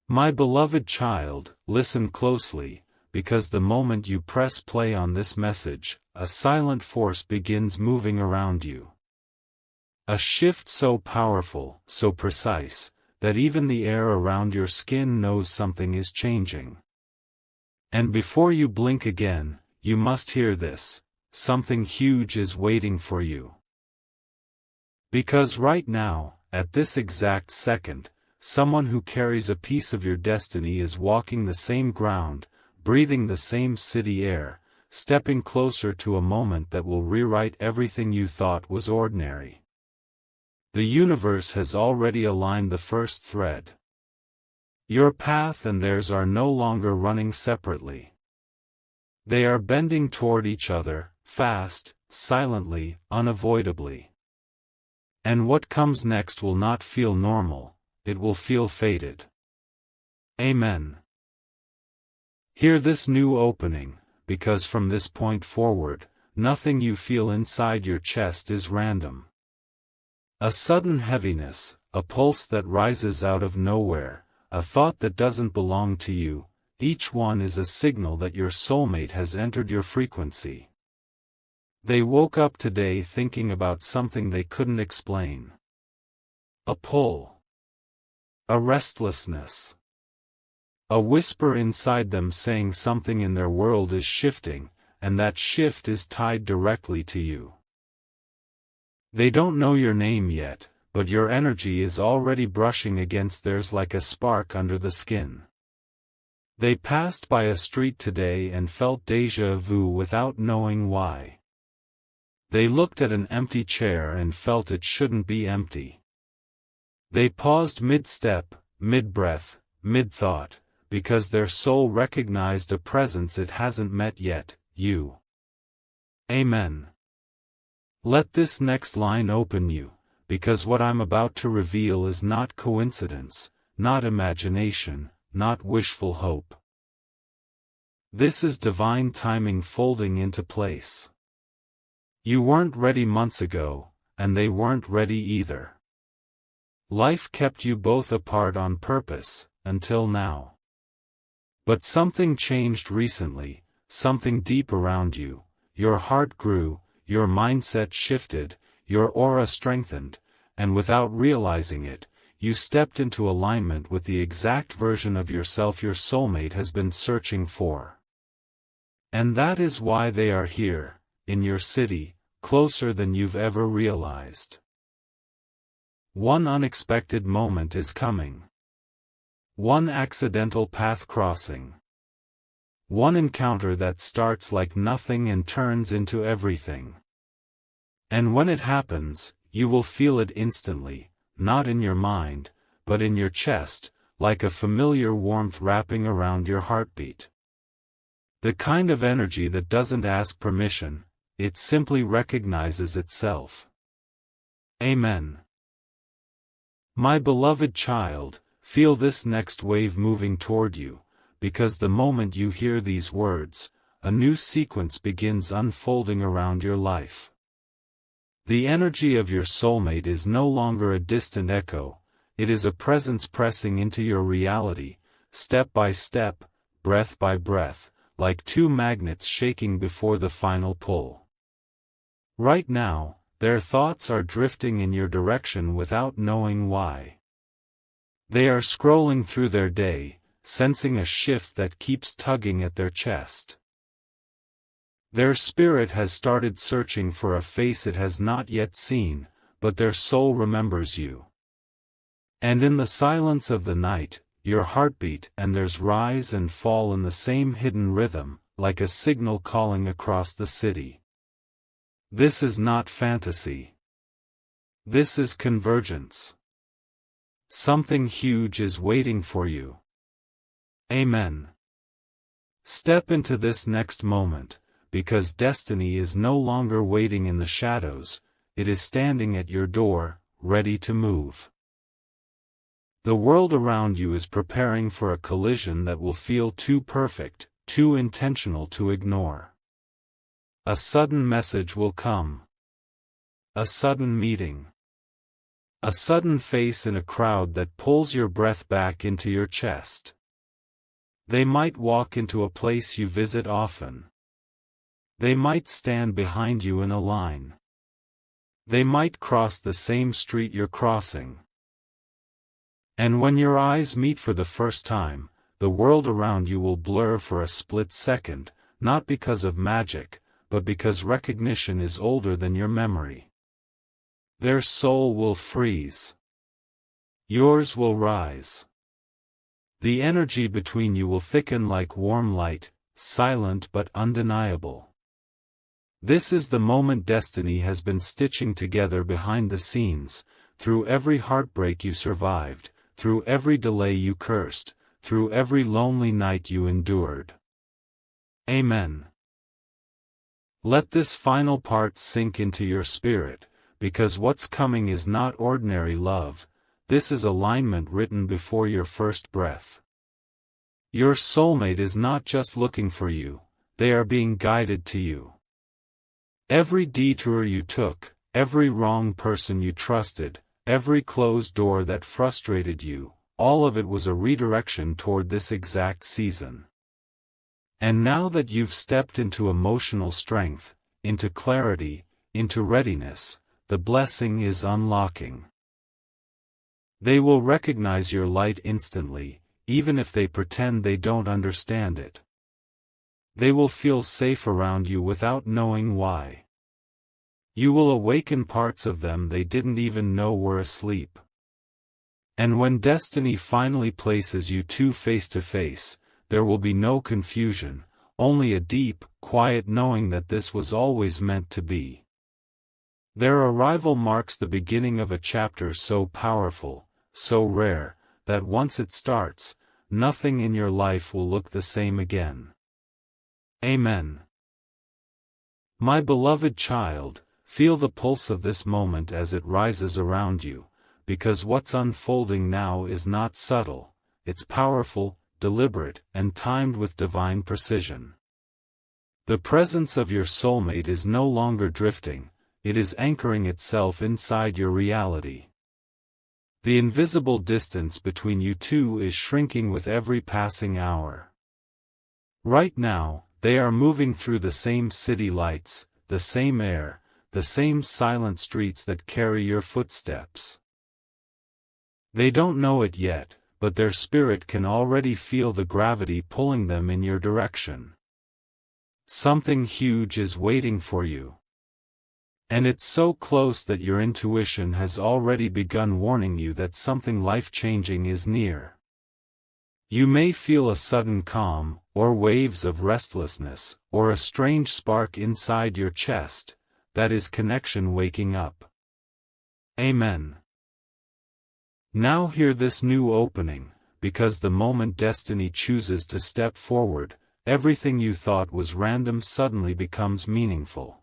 My beloved child, listen closely, because the moment you press play on this message, a silent force begins moving around you. A shift so powerful, so precise, that even the air around your skin knows something is changing. And before you blink again, you must hear this: something huge is waiting for you. Because right now, at this exact second, someone who carries a piece of your destiny is walking the same ground, breathing the same city air, stepping closer to a moment that will rewrite everything you thought was ordinary. The universe has already aligned the first thread. Your path and theirs are no longer running separately. They are bending toward each other, fast, silently, unavoidably. And what comes next will not feel normal, it will feel fated. Amen. Hear this new opening, because from this point forward, nothing you feel inside your chest is random. A sudden heaviness, a pulse that rises out of nowhere, a thought that doesn't belong to you, each one is a signal that your soulmate has entered your frequency. They woke up today thinking about something they couldn't explain. A pull. A restlessness. A whisper inside them saying something in their world is shifting, and that shift is tied directly to you. They don't know your name yet, but your energy is already brushing against theirs like a spark under the skin. They passed by a street today and felt déjà vu without knowing why. They looked at an empty chair and felt it shouldn't be empty. They paused mid-step, mid-breath, mid-thought, because their soul recognized a presence it hasn't met yet, you. Amen. Let this next line open you, because what I'm about to reveal is not coincidence, not imagination, not wishful hope. This is divine timing folding into place. You weren't ready months ago, and they weren't ready either. Life kept you both apart on purpose, until now. But something changed recently, something deep around you. Your heart grew, your mindset shifted, your aura strengthened, and without realizing it, you stepped into alignment with the exact version of yourself your soulmate has been searching for. And that is why they are here, in your city, closer than you've ever realized. One unexpected moment is coming. One accidental path crossing. One encounter that starts like nothing and turns into everything. And when it happens, you will feel it instantly, not in your mind, but in your chest, like a familiar warmth wrapping around your heartbeat. The kind of energy that doesn't ask permission, it simply recognizes itself. Amen. My beloved child, feel this next wave moving toward you, because the moment you hear these words, a new sequence begins unfolding around your life. The energy of your soulmate is no longer a distant echo, it is a presence pressing into your reality, step by step, breath by breath, like two magnets shaking before the final pull. Right now, their thoughts are drifting in your direction without knowing why. They are scrolling through their day, sensing a shift that keeps tugging at their chest. Their spirit has started searching for a face it has not yet seen, but their soul remembers you. And in the silence of the night, your heartbeat and theirs rise and fall in the same hidden rhythm, like a signal calling across the city. This is not fantasy. This is convergence. Something huge is waiting for you. Amen. Step into this next moment, because destiny is no longer waiting in the shadows, it is standing at your door, ready to move. The world around you is preparing for a collision that will feel too perfect, too intentional to ignore. A sudden message will come. A sudden meeting. A sudden face in a crowd that pulls your breath back into your chest. They might walk into a place you visit often. They might stand behind you in a line. They might cross the same street you're crossing. And when your eyes meet for the first time, the world around you will blur for a split second, not because of magic, but because recognition is older than your memory. Their soul will freeze. Yours will rise. The energy between you will thicken like warm light, silent but undeniable. This is the moment destiny has been stitching together behind the scenes, through every heartbreak you survived, through every delay you cursed, through every lonely night you endured. Amen. Let this final part sink into your spirit, because what's coming is not ordinary love, this is alignment written before your first breath. Your soulmate is not just looking for you, they are being guided to you. Every detour you took, every wrong person you trusted, every closed door that frustrated you, all of it was a redirection toward this exact season. And now that you've stepped into emotional strength, into clarity, into readiness, the blessing is unlocking. They will recognize your light instantly, even if they pretend they don't understand it. They will feel safe around you without knowing why. You will awaken parts of them they didn't even know were asleep. And when destiny finally places you two face to face, there will be no confusion, only a deep, quiet knowing that this was always meant to be. Their arrival marks the beginning of a chapter so powerful, so rare, that once it starts, nothing in your life will look the same again. Amen. My beloved child, feel the pulse of this moment as it rises around you, because what's unfolding now is not subtle, it's powerful, deliberate, and timed with divine precision. The presence of your soulmate is no longer drifting, it is anchoring itself inside your reality. The invisible distance between you two is shrinking with every passing hour. Right now, they are moving through the same city lights, the same air, the same silent streets that carry your footsteps. They don't know it yet, but their spirit can already feel the gravity pulling them in your direction. Something huge is waiting for you. And it's so close that your intuition has already begun warning you that something life-changing is near. You may feel a sudden calm, or waves of restlessness, or a strange spark inside your chest, that is connection waking up. Amen. Now hear this new opening, because the moment destiny chooses to step forward, everything you thought was random suddenly becomes meaningful.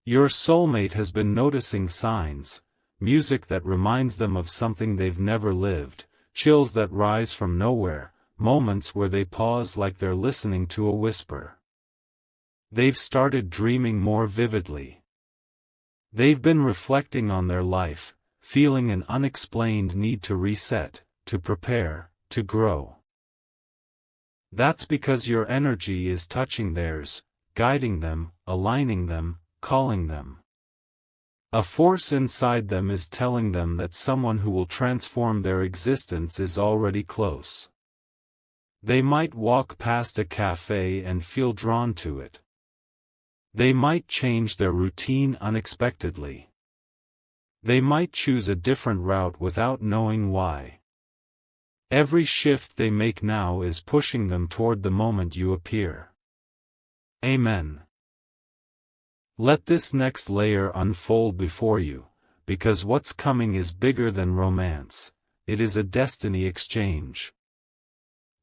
Your soulmate has been noticing signs, music that reminds them of something they've never lived, chills that rise from nowhere, moments where they pause like they're listening to a whisper. They've started dreaming more vividly. They've been reflecting on their life, feeling an unexplained need to reset, to prepare, to grow. That's because your energy is touching theirs, guiding them, aligning them, calling them. A force inside them is telling them that someone who will transform their existence is already close. They might walk past a cafe and feel drawn to it. They might change their routine unexpectedly. They might choose a different route without knowing why. Every shift they make now is pushing them toward the moment you appear. Amen. Let this next layer unfold before you, because what's coming is bigger than romance, it is a destiny exchange.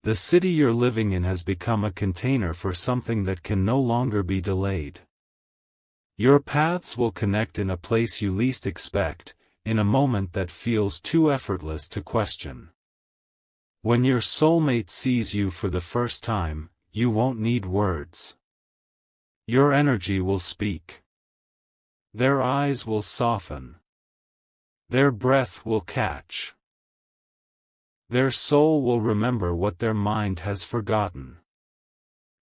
The city you're living in has become a container for something that can no longer be delayed. Your paths will connect in a place you least expect, in a moment that feels too effortless to question. When your soulmate sees you for the first time, you won't need words. Your energy will speak. Their eyes will soften. Their breath will catch. Their soul will remember what their mind has forgotten.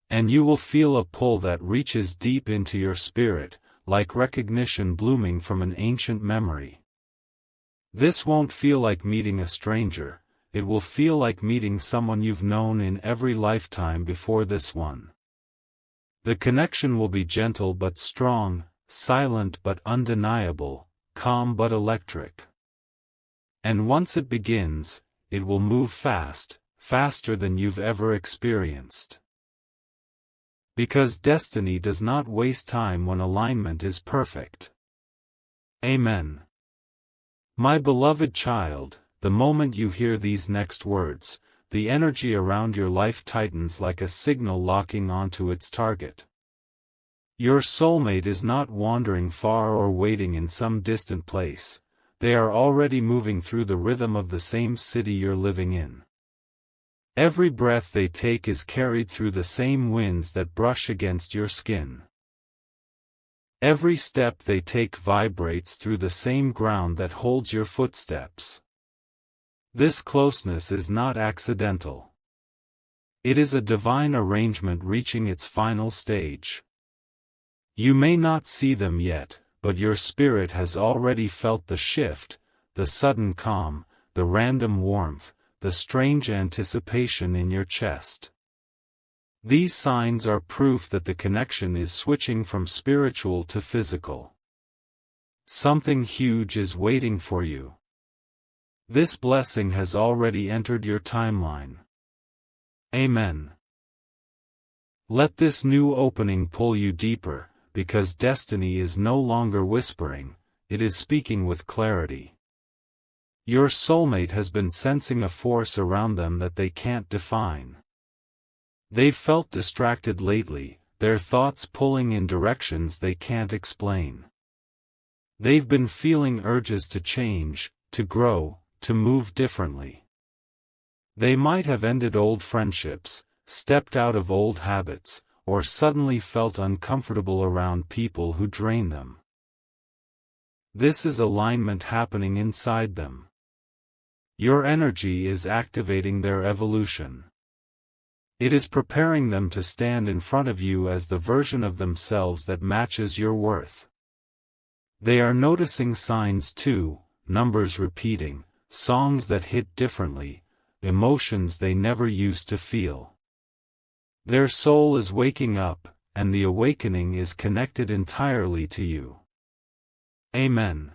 And you will feel a pull that reaches deep into your spirit, like recognition blooming from an ancient memory. This won't feel like meeting a stranger, it will feel like meeting someone you've known in every lifetime before this one. The connection will be gentle but strong, silent but undeniable, calm but electric. And once it begins, it will move fast, faster than you've ever experienced. Because destiny does not waste time when alignment is perfect. Amen. My beloved child, the moment you hear these next words, the energy around your life tightens like a signal locking onto its target. Your soulmate is not wandering far or waiting in some distant place, they are already moving through the rhythm of the same city you're living in. Every breath they take is carried through the same winds that brush against your skin. Every step they take vibrates through the same ground that holds your footsteps. This closeness is not accidental. It is a divine arrangement reaching its final stage. You may not see them yet, but your spirit has already felt the shift, the sudden calm, the random warmth, the strange anticipation in your chest. These signs are proof that the connection is switching from spiritual to physical. Something huge is waiting for you. This blessing has already entered your timeline. Amen. Let this new opening pull you deeper, because destiny is no longer whispering, it is speaking with clarity. Your soulmate has been sensing a force around them that they can't define. They've felt distracted lately, their thoughts pulling in directions they can't explain. They've been feeling urges to change, to grow, to move differently. They might have ended old friendships, stepped out of old habits, or suddenly felt uncomfortable around people who drain them. This is alignment happening inside them. Your energy is activating their evolution. It is preparing them to stand in front of you as the version of themselves that matches your worth. They are noticing signs too, numbers repeating, songs that hit differently, emotions they never used to feel. Their soul is waking up, and the awakening is connected entirely to you. Amen.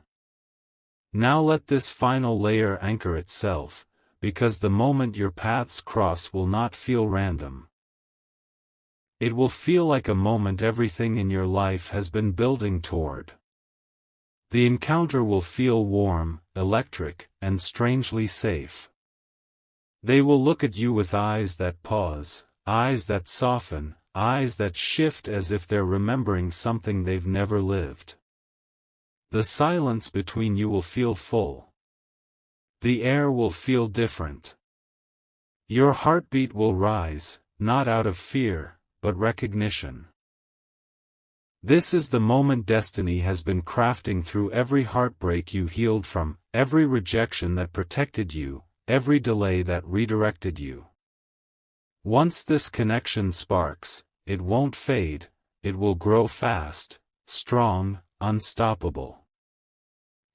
Now let this final layer anchor itself, because the moment your paths cross will not feel random. It will feel like a moment everything in your life has been building toward. The encounter will feel warm, electric, and strangely safe. They will look at you with eyes that pause, eyes that soften, eyes that shift as if they're remembering something they've never lived. The silence between you will feel full. The air will feel different. Your heartbeat will rise, not out of fear, but recognition. This is the moment destiny has been crafting through every heartbreak you healed from, every rejection that protected you, every delay that redirected you. Once this connection sparks, it won't fade, it will grow fast, strong, unstoppable.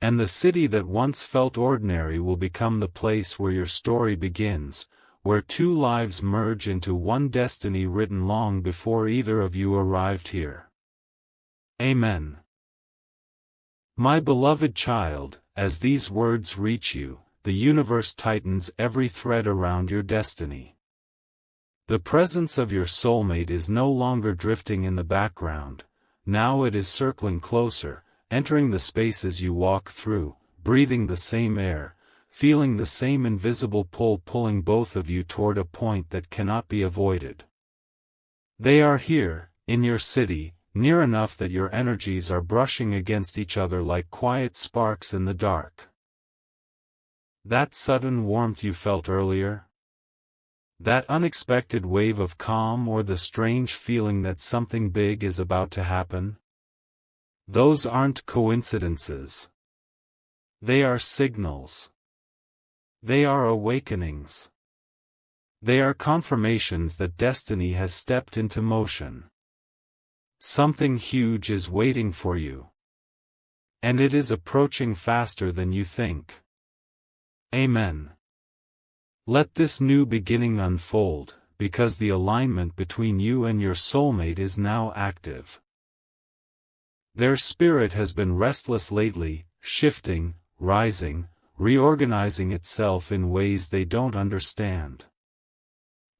And the city that once felt ordinary will become the place where your story begins, where two lives merge into one destiny written long before either of you arrived here. Amen. My beloved child, as these words reach you, the universe tightens every thread around your destiny. The presence of your soulmate is no longer drifting in the background, now it is circling closer, entering the spaces you walk through, breathing the same air, feeling the same invisible pull pulling both of you toward a point that cannot be avoided. They are here, in your city, near enough that your energies are brushing against each other like quiet sparks in the dark. That sudden warmth you felt earlier? That unexpected wave of calm or the strange feeling that something big is about to happen? Those aren't coincidences. They are signals. They are awakenings. They are confirmations that destiny has stepped into motion. Something huge is waiting for you. And it is approaching faster than you think. Amen. Let this new beginning unfold, because the alignment between you and your soulmate is now active. Their spirit has been restless lately, shifting, rising, reorganizing itself in ways they don't understand.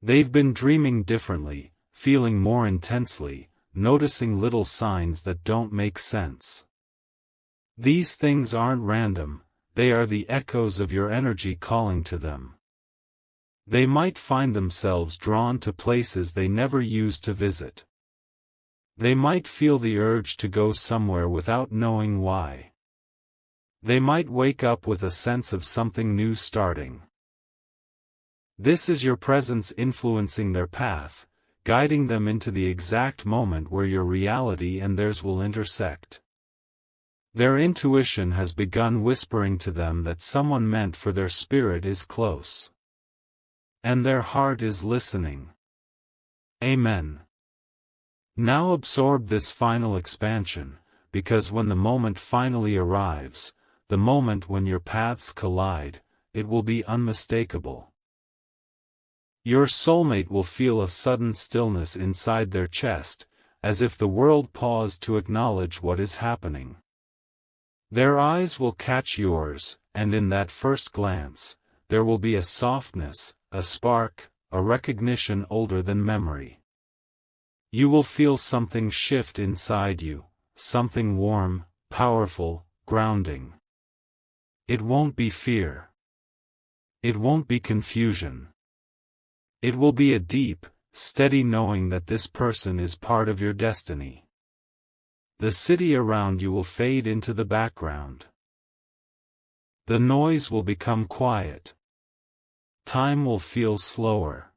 They've been dreaming differently, feeling more intensely, noticing little signs that don't make sense. These things aren't random, they are the echoes of your energy calling to them. They might find themselves drawn to places they never used to visit. They might feel the urge to go somewhere without knowing why. They might wake up with a sense of something new starting. This is your presence influencing their path, guiding them into the exact moment where your reality and theirs will intersect. Their intuition has begun whispering to them that someone meant for their spirit is close. And their heart is listening. Amen. Now absorb this final expansion, because when the moment finally arrives, the moment when your paths collide, it will be unmistakable. Your soulmate will feel a sudden stillness inside their chest, as if the world paused to acknowledge what is happening. Their eyes will catch yours, and in that first glance, there will be a softness, a spark, a recognition older than memory. You will feel something shift inside you, something warm, powerful, grounding. It won't be fear. It won't be confusion. It will be a deep, steady knowing that this person is part of your destiny. The city around you will fade into the background. The noise will become quiet. Time will feel slower.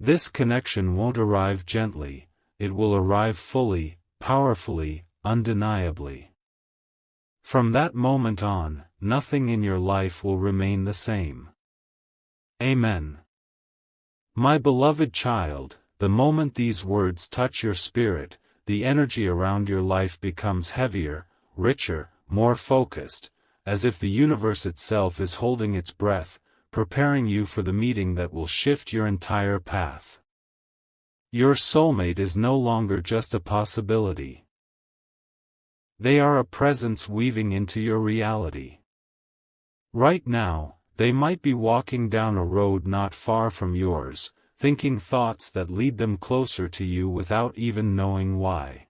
This connection won't arrive gently, it will arrive fully, powerfully, undeniably. From that moment on, nothing in your life will remain the same. Amen. My beloved child, the moment these words touch your spirit, the energy around your life becomes heavier, richer, more focused, as if the universe itself is holding its breath, preparing you for the meeting that will shift your entire path. Your soulmate is no longer just a possibility. They are a presence weaving into your reality. Right now, they might be walking down a road not far from yours, thinking thoughts that lead them closer to you without even knowing why.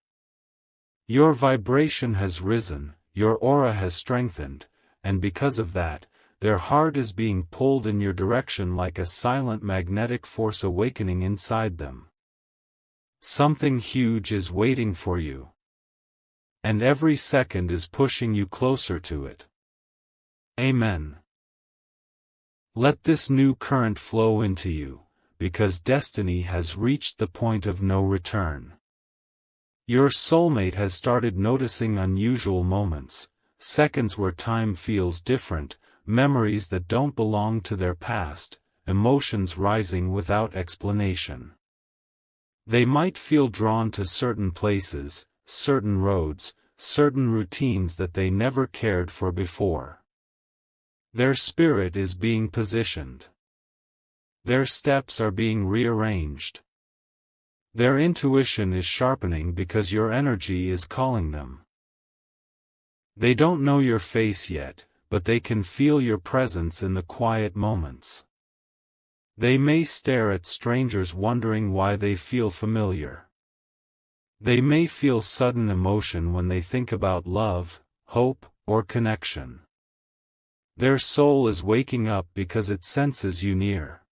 Your vibration has risen, your aura has strengthened, and because of that, their heart is being pulled in your direction like a silent magnetic force awakening inside them. Something huge is waiting for you. And every second is pushing you closer to it. Amen. Let this new current flow into you, because destiny has reached the point of no return. Your soulmate has started noticing unusual moments, seconds where time feels different, memories that don't belong to their past, emotions rising without explanation. They might feel drawn to certain places, certain roads, certain routines that they never cared for before. Their spirit is being positioned. Their steps are being rearranged. Their intuition is sharpening because your energy is calling them. They don't know your face yet, but they can feel your presence in the quiet moments. They may stare at strangers wondering why they feel familiar. They may feel sudden emotion when they think about love, hope, or connection. Their soul is waking up because it senses you near.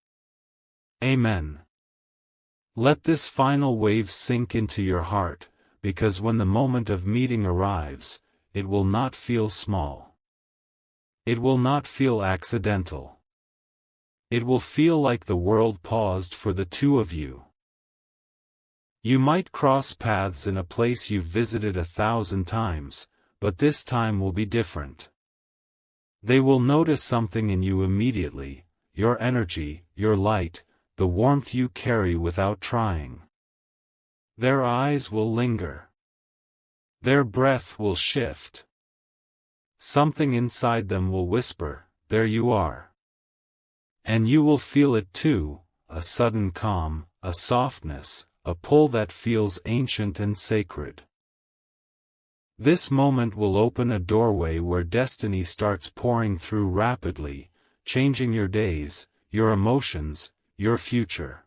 Amen. Let this final wave sink into your heart, because when the moment of meeting arrives, it will not feel small. It will not feel accidental. It will feel like the world paused for the two of you. You might cross paths in a place you've visited 1,000 times, but this time will be different. They will notice something in you immediately, your energy, your light, the warmth you carry without trying. Their eyes will linger. Their breath will shift. Something inside them will whisper, "There you are." And you will feel it too, a sudden calm, a softness, a pull that feels ancient and sacred. This moment will open a doorway where destiny starts pouring through rapidly, changing your days, your emotions, your future.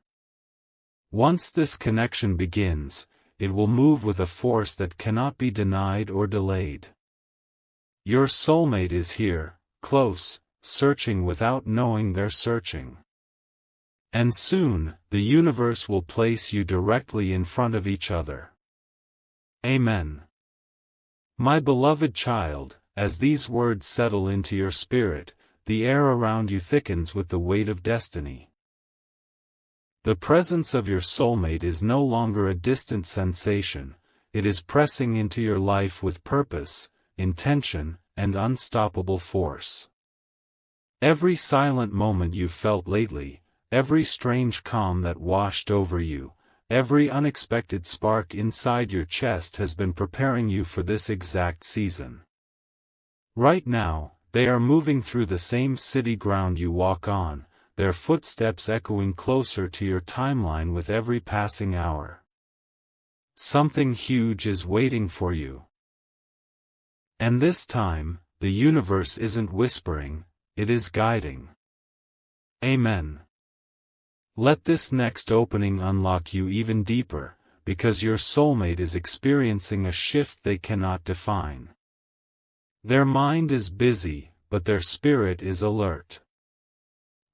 Once this connection begins, it will move with a force that cannot be denied or delayed. Your soulmate is here, close, searching without knowing they're searching. And soon, the universe will place you directly in front of each other. Amen. My beloved child, as these words settle into your spirit, the air around you thickens with the weight of destiny. The presence of your soulmate is no longer a distant sensation, it is pressing into your life with purpose, intention, and unstoppable force. Every silent moment you've felt lately, every strange calm that washed over you, every unexpected spark inside your chest has been preparing you for this exact season. Right now, they are moving through the same city ground you walk on, their footsteps echoing closer to your timeline with every passing hour. Something huge is waiting for you. And this time, the universe isn't whispering, it is guiding. Amen. Let this next opening unlock you even deeper, because your soulmate is experiencing a shift they cannot define. Their mind is busy, but their spirit is alert.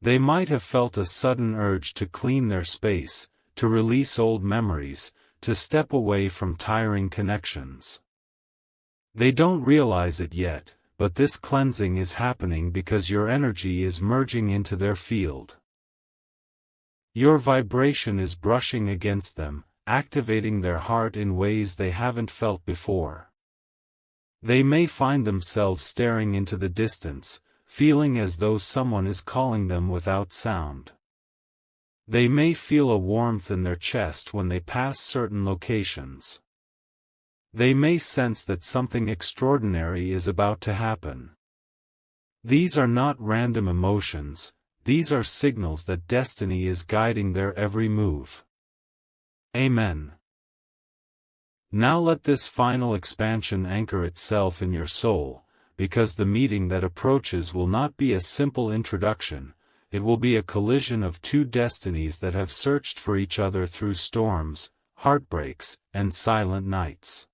They might have felt a sudden urge to clean their space, to release old memories, to step away from tiring connections. They don't realize it yet, but this cleansing is happening because your energy is merging into their field. Your vibration is brushing against them, activating their heart in ways they haven't felt before. They may find themselves staring into the distance, feeling as though someone is calling them without sound. They may feel a warmth in their chest when they pass certain locations. They may sense that something extraordinary is about to happen. These are not random emotions, these are signals that destiny is guiding their every move. Amen. Now let this final expansion anchor itself in your soul, because the meeting that approaches will not be a simple introduction, it will be a collision of two destinies that have searched for each other through storms, heartbreaks, and silent nights.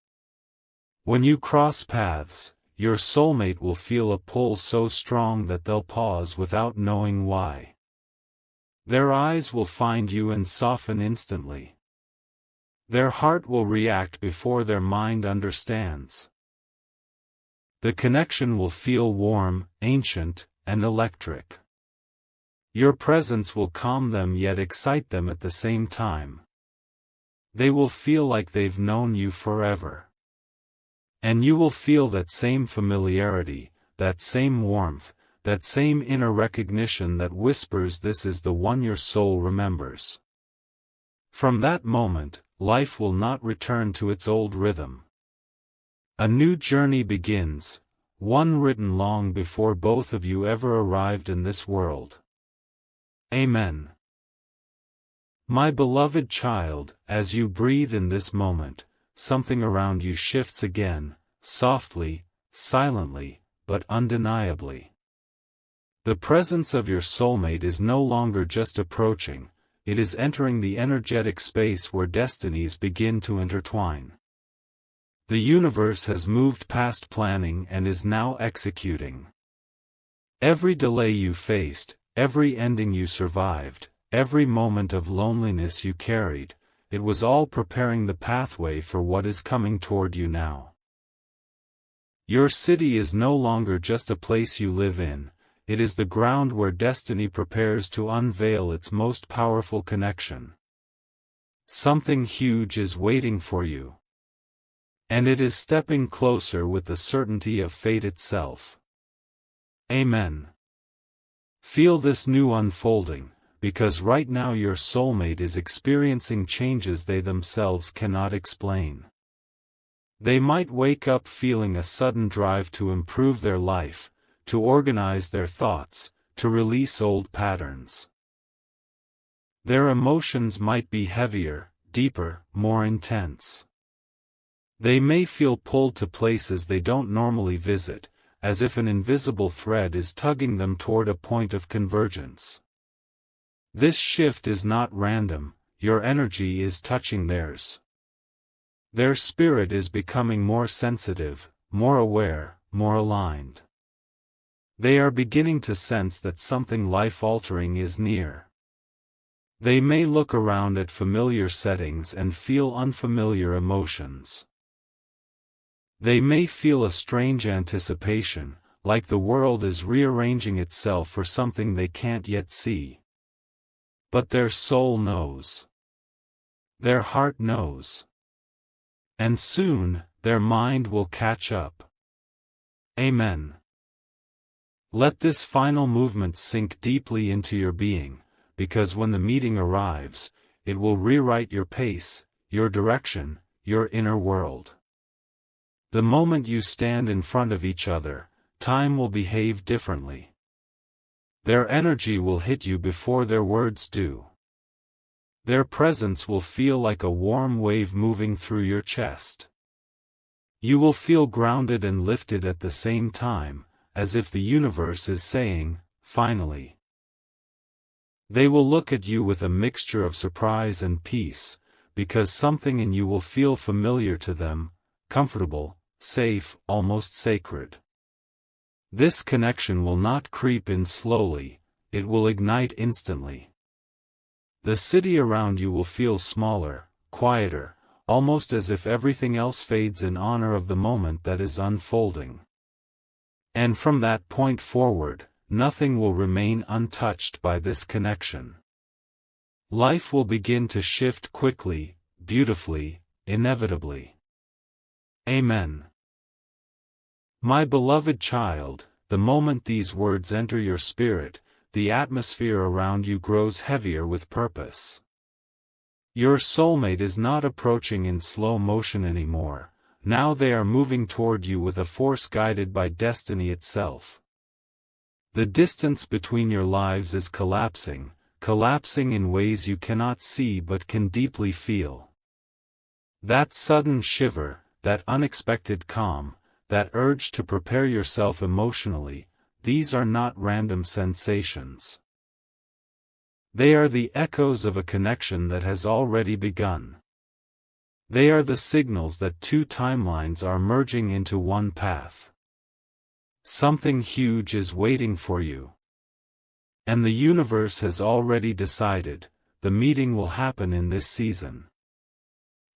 When you cross paths, your soulmate will feel a pull so strong that they'll pause without knowing why. Their eyes will find you and soften instantly. Their heart will react before their mind understands. The connection will feel warm, ancient, and electric. Your presence will calm them yet excite them at the same time. They will feel like they've known you forever. And you will feel that same familiarity, that same warmth, that same inner recognition that whispers this is the one your soul remembers. From that moment, life will not return to its old rhythm. A new journey begins, one written long before both of you ever arrived in this world. Amen. My beloved child, as you breathe in this moment, something around you shifts again, softly, silently, but undeniably. The presence of your soulmate is no longer just approaching, it is entering the energetic space where destinies begin to intertwine. The universe has moved past planning and is now executing. Every delay you faced, every ending you survived, every moment of loneliness you carried, it was all preparing the pathway for what is coming toward you now. Your city is no longer just a place you live in, it is the ground where destiny prepares to unveil its most powerful connection. Something huge is waiting for you. And it is stepping closer with the certainty of fate itself. Amen. Feel this new unfolding, because right now your soulmate is experiencing changes they themselves cannot explain. They might wake up feeling a sudden drive to improve their life, to organize their thoughts, to release old patterns. Their emotions might be heavier, deeper, more intense. They may feel pulled to places they don't normally visit, as if an invisible thread is tugging them toward a point of convergence. This shift is not random, your energy is touching theirs. Their spirit is becoming more sensitive, more aware, more aligned. They are beginning to sense that something life-altering is near. They may look around at familiar settings and feel unfamiliar emotions. They may feel a strange anticipation, like the world is rearranging itself for something they can't yet see. But their soul knows. Their heart knows. And soon, their mind will catch up. Amen. Let this final movement sink deeply into your being, because when the meeting arrives, it will rewrite your pace, your direction, your inner world. The moment you stand in front of each other, time will behave differently. Their energy will hit you before their words do. Their presence will feel like a warm wave moving through your chest. You will feel grounded and lifted at the same time, as if the universe is saying, finally. They will look at you with a mixture of surprise and peace, because something in you will feel familiar to them, comfortable, safe, almost sacred. This connection will not creep in slowly, it will ignite instantly. The city around you will feel smaller, quieter, almost as if everything else fades in honor of the moment that is unfolding. And from that point forward, nothing will remain untouched by this connection. Life will begin to shift quickly, beautifully, inevitably. Amen. My beloved child, the moment these words enter your spirit, the atmosphere around you grows heavier with purpose. Your soulmate is not approaching in slow motion anymore, now they are moving toward you with a force guided by destiny itself. The distance between your lives is collapsing, collapsing in ways you cannot see but can deeply feel. That sudden shiver, that unexpected calm, that urge to prepare yourself emotionally, these are not random sensations. They are the echoes of a connection that has already begun. They are the signals that two timelines are merging into one path. Something huge is waiting for you. And the universe has already decided, the meeting will happen in this season.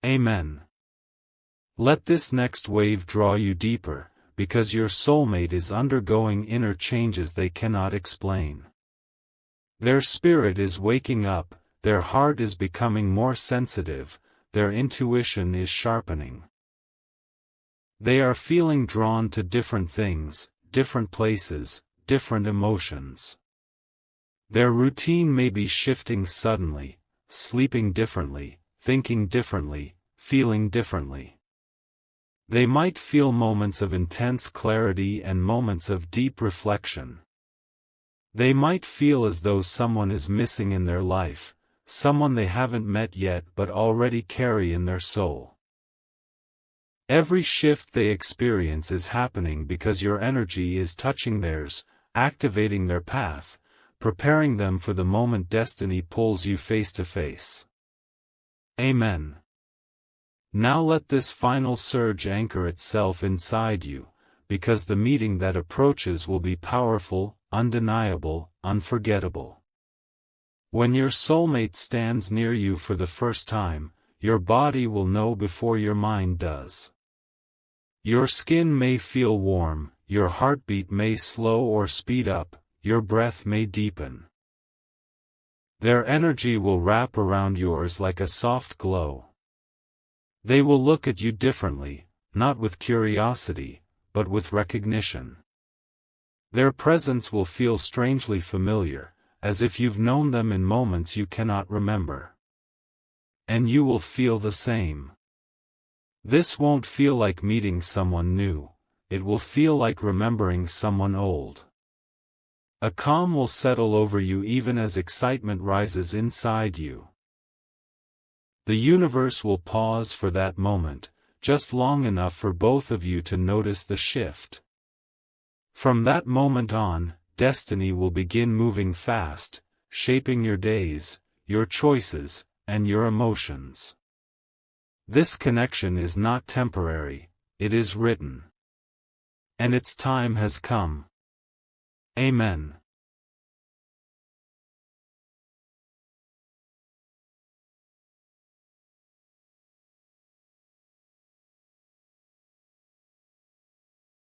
Amen. Let this next wave draw you deeper, because your soulmate is undergoing inner changes they cannot explain. Their spirit is waking up, their heart is becoming more sensitive, their intuition is sharpening. They are feeling drawn to different things, different places, different emotions. Their routine may be shifting suddenly, sleeping differently, thinking differently, feeling differently. They might feel moments of intense clarity and moments of deep reflection. They might feel as though someone is missing in their life, someone they haven't met yet but already carry in their soul. Every shift they experience is happening because your energy is touching theirs, activating their path, preparing them for the moment destiny pulls you face to face. Amen. Now let this final surge anchor itself inside you, because the meeting that approaches will be powerful, undeniable, unforgettable. When your soulmate stands near you for the first time, your body will know before your mind does. Your skin may feel warm, your heartbeat may slow or speed up, your breath may deepen. Their energy will wrap around yours like a soft glow. They will look at you differently, not with curiosity, but with recognition. Their presence will feel strangely familiar, as if you've known them in moments you cannot remember. And you will feel the same. This won't feel like meeting someone new, it will feel like remembering someone old. A calm will settle over you even as excitement rises inside you. The universe will pause for that moment, just long enough for both of you to notice the shift. From that moment on, destiny will begin moving fast, shaping your days, your choices, and your emotions. This connection is not temporary, it is written. And its time has come. Amen.